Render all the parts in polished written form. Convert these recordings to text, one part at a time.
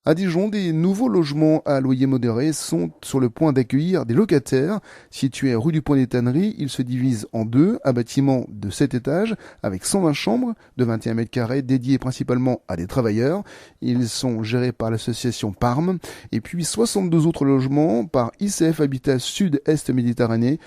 À Dijon, des nouveaux logements à loyer modéré sont sur le point d'accueillir des locataires. Situés rue du Point des Tanneries, ils se divisent en deux, un bâtiment de 7 étages avec 120 chambres de 21 mètres carrés dédiés principalement à des travailleurs. Ils sont gérés par l'association PARM et puis 62 autres logements par ICF Habitat Sud-Est Méditerranée,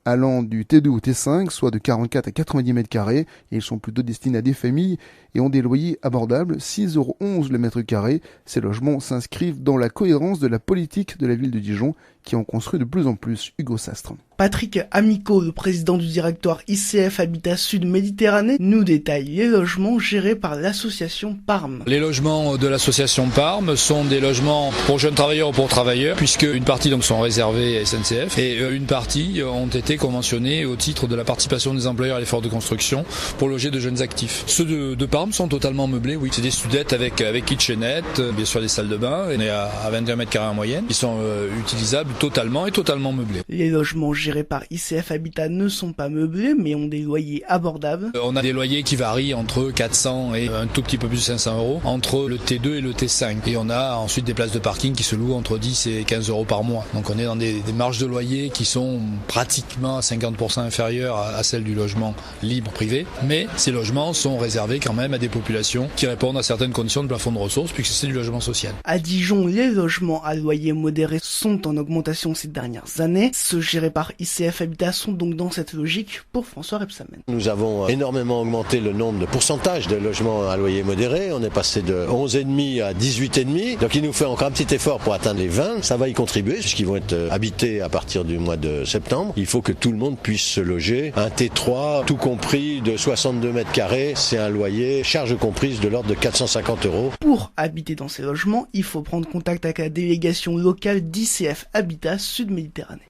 allant du T2 au T5, soit de 44 à 90 mètres carrés, et ils sont plutôt destinés à des familles et ont des loyers abordables, 6,11 € le mètre carré. Ces logements s'inscrivent dans la cohérence de la politique de la ville de Dijon, qui en construit de plus en plus. Hugo Sastre. Patrick Amico, le président du directoire ICF Habitat Sud Méditerranée, nous détaille les logements gérés par l'association PARM. Les logements de l'association PARM sont des logements pour jeunes travailleurs ou pour travailleurs, puisque une partie donc sont réservés à SNCF et une partie ont été conventionnés au titre de la participation des employeurs à l'effort de construction pour loger de jeunes actifs. Ceux de PARM sont totalement meublés, oui. C'est des studettes avec kitchenette, bien sûr des salles de bain, on est à 21 mètres carrés en moyenne. Ils sont utilisables totalement meublés. Les logements gérés par ICF Habitat ne sont pas meublés, mais ont des loyers abordables. On a des loyers qui varient entre 400 et un tout petit peu plus de 500 € entre le T2 et le T5. Et on a ensuite des places de parking qui se louent entre 10 et 15 € par mois. Donc on est dans des marges de loyer qui sont pratiquement 50% inférieures à celles du logement libre privé. Mais ces logements sont réservés quand même à des populations qui répondent à certaines conditions de plafond de ressources, puisque c'est du logement social. À Dijon, les logements à loyer modéré sont en augmentation ces dernières années. Ceux gérés par ICF Habitat sont donc dans cette logique pour François Rebsamen. Nous avons énormément augmenté le nombre de pourcentage de logements à loyer modéré. On est passé de 11,5 à 18,5. Donc il nous fait encore un petit effort pour atteindre les 20. Ça va y contribuer puisqu'ils vont être habités à partir du mois de septembre. Il faut que tout le monde puisse se loger. Un T3, tout compris, de 62 mètres carrés, c'est un loyer, charge comprise, de l'ordre de 450 €. Pour habiter dans ces logements, il faut prendre contact avec la délégation locale d'ICF Habitat Sud Méditerranée.